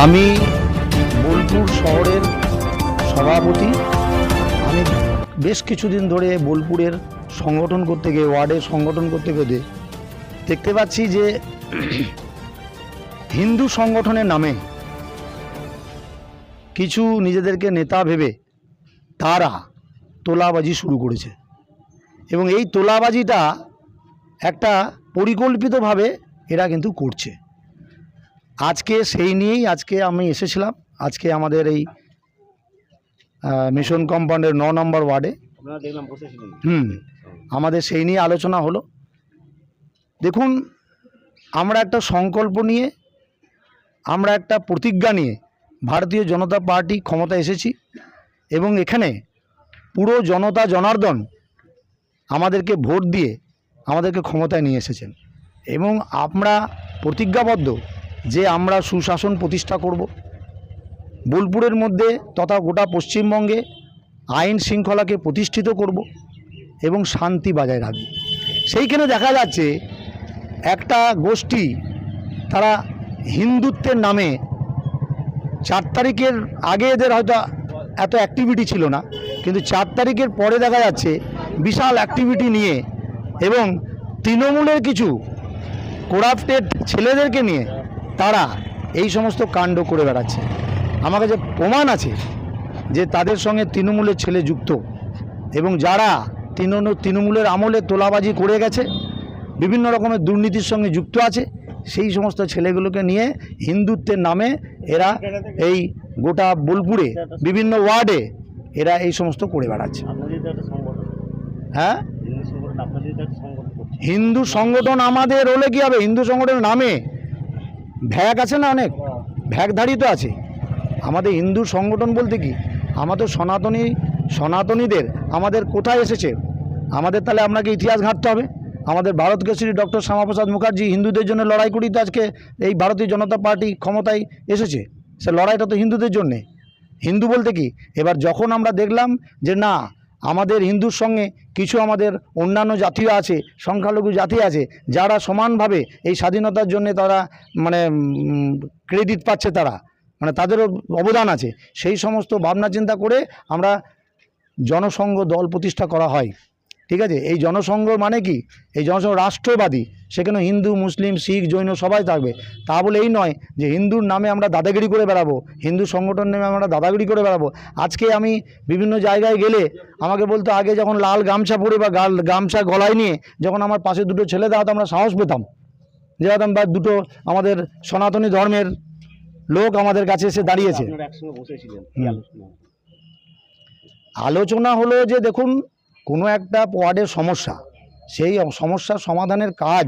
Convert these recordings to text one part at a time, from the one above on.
আমি বোলপুর শহরের সভাপতি। আমি বেশ কিছুদিন ধরে বোলপুরের সংগঠন করতে গিয়ে, ওয়ার্ডের সংগঠন করতে গিয়ে দেখতে পাচ্ছি যে হিন্দু সংগঠনের নামে কিছু নিজেদেরকে নেতা ভেবে তারা তোলাবাজি শুরু করেছে এবং এই তোলাবাজিটা একটা পরিকল্পিতভাবে এরা কিন্তু করছে। আজকে সেই নিয়েই আমি এসেছিলাম। আজকে আমাদের এই মিশন কম্পাউন্ডের 9 নম্বর ওয়ার্ডে আমাদের সেই নিয়ে আলোচনা হলো। দেখুন, আমরা একটা সংকল্প নিয়ে, আমরা একটা প্রতিজ্ঞা নিয়ে ভারতীয় জনতা পার্টি ক্ষমতায় এসেছি এবং এখানে পুরো জনতা জনার্দন আমাদেরকে ভোট দিয়ে আমাদেরকে ক্ষমতায় নিয়ে এসেছেন এবং আমরা প্রতিজ্ঞাবদ্ধ যে আমরা সুশাসন প্রতিষ্ঠা করব, বোলপুরের মধ্যে তথা গোটা পশ্চিমবঙ্গে আইন শৃঙ্খলাকে প্রতিষ্ঠিত করব এবং শান্তি বজায় রাখব। সেইখানে দেখা যাচ্ছে একটা গোষ্ঠী তারা হিন্দুত্বের নামে 4 তারিখের আগে এদের হয়তো এত অ্যাক্টিভিটি ছিল না, কিন্তু 4 তারিখের পরে দেখা যাচ্ছে বিশাল অ্যাক্টিভিটি নিয়ে এবং তৃণমূলের কিছু করাপ্টেড ছেলেদেরকে নিয়ে তারা এই সমস্ত কাণ্ড করে বেড়াচ্ছে। আমার কাছে প্রমাণ আছে যে তাদের সঙ্গে তৃণমূলের ছেলে যুক্ত এবং যারা তৃণমূলের আমলে তোলাবাজি করে গেছে, বিভিন্ন রকমের দুর্নীতির সঙ্গে যুক্ত আছে, সেই সমস্ত ছেলেগুলোকে নিয়ে হিন্দুত্বের নামে এরা এই গোটা বোলপুরে বিভিন্ন ওয়ার্ডে এরা এই সমস্ত করে বেড়াচ্ছে। হ্যাঁ, হিন্দু সংগঠন আমাদের হলে কী হবে? হিন্দু সংগঠনের নামে ভ্যাগ আছে না, অনেক ভ্যাগধারী তো আছে। আমাদের হিন্দু সংগঠন বলতে কি, আমাদের সনাতনীদের আমাদের কোথায় এসেছে? আমাদের তাহলে আপনাকে ইতিহাস ঘাঁটতে হবে। আমাদের ভারত কেশরী ডক্টর শ্যামাপ্রসাদ মুখার্জি হিন্দুদের জন্য লড়াই করি তো আজকে এই ভারতীয় জনতা পার্টি ক্ষমতায় এসেছে। সে লড়াইটা তো হিন্দুদের জন্যে। হিন্দু বলতে কি, এবার যখন আমরা দেখলাম যে না, আমাদের হিন্দুর সঙ্গে কিছু আমাদের অন্যান্য জাতীয় আছে, সংখ্যালঘু জাতি আছে, যারা সমানভাবে এই স্বাধীনতার জন্য তারা ক্রেডিট পাচ্ছে, তারা তাদেরও অবদান আছে, সেই সমস্ত ভাবনা চিন্তা করে আমরা জনসংঘ দল প্রতিষ্ঠা করা হয়। ঠিক আছে, এই জনসংঘ মানে কি, এই জনসংঘ রাষ্ট্রবাদী, সেখানে হিন্দু মুসলিম শিখ জৈন সবাই থাকবে। তা বলে এই নয় যে হিন্দুর নামে আমরা দাদাগিরি করে বেড়াবো, হিন্দু সংগঠন নামে আমরা দাদাগিরি করে বেড়াবো। আজকে আমি বিভিন্ন জায়গায় গেলে আমাকে বলতো, আগে যখন লাল গামছা পরে বা গামছা গলায় নিয়ে যখন আমার পাশে দুটো ছেলে দাঁড়াতো, আমরা সাহস পেতাম, যেরকম বা দুটো আমাদের সনাতনী ধর্মের লোক আমাদের কাছে এসে দাঁড়িয়েছে। আলোচনা হলো যে দেখুন, কোনো একটা ওয়ার্ডের সমস্যা, সেই সমস্যার সমাধানের কাজ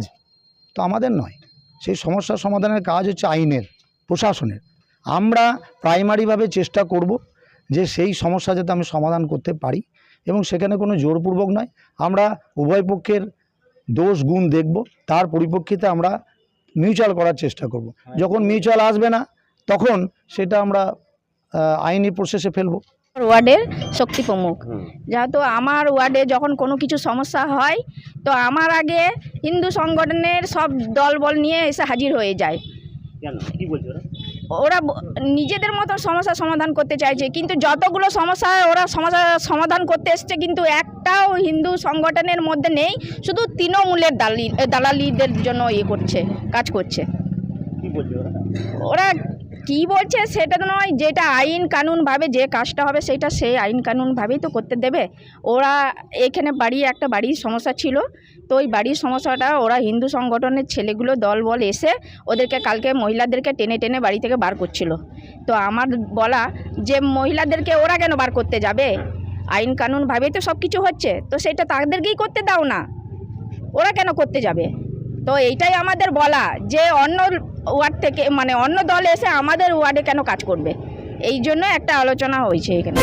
তো আমাদের নয়, সেই সমস্যার সমাধানের কাজ হচ্ছে আইনের, প্রশাসনের। আমরা প্রাইমারিভাবে চেষ্টা করব যে সেই সমস্যা যাতে আমি সমাধান করতে পারি এবং সেখানে কোনো জোরপূর্বক নয়, আমরা উভয় পক্ষের দোষ গুণ দেখব, তার পরিপ্রেক্ষিতে আমরা মিউচুয়াল করার চেষ্টা করব। যখন মিউচুয়াল আসবে না তখন সেটা আমরা আইনি প্রসেসে ফেলব। ওয়ার্ডের শক্তি প্রমুখ, যেহেতু আমার ওয়ার্ডে যখন কোনো কিছু সমস্যা হয় তো আমার আগে হিন্দু সংগঠনের সব দলবল নিয়ে এসে হাজির হয়ে যায়। ওরা নিজেদের মতো সমস্যা সমাধান করতে চাইছে, কিন্তু যতগুলো সমস্যা ওরা সমাধান করতে এসছে কিন্তু একটাও হিন্দু সংগঠনের মধ্যে নেই, শুধু তৃণমূলের দালালিদের জন্য করছে, কাজ করছে। ওরা কি বলছে সেটা তো নয়, যেটা আইন কানুনভাবে যে কাজটা হবে সেটা সেই আইন কানুনভাবেই তো করতে দেবে। ওরা এখানে একটা বাড়ির সমস্যা ছিল, তো ওই বাড়ির সমস্যাটা ওরা হিন্দু সংগঠনের ছেলেগুলো দলবল এসে ওদেরকে কালকে মহিলাদেরকে টেনে টেনে বাড়ি থেকে বার করছিল। তো আমার বলা যে মহিলাদেরকে ওরা কেন বার করতে যাবে, আইন কানুনভাবেই তো সব কিছু হচ্ছে, তো সেটা তাদেরকেই করতে দাও না, ওরা কেন করতে যাবে। তো এইটাই আমাদের বলা যে অন্য ওয়ার্ড থেকে অন্য দল এসে আমাদের ওয়ার্ডে কেন কাজ করবে, এই জন্য একটা আলোচনা হয়েছে এখানে।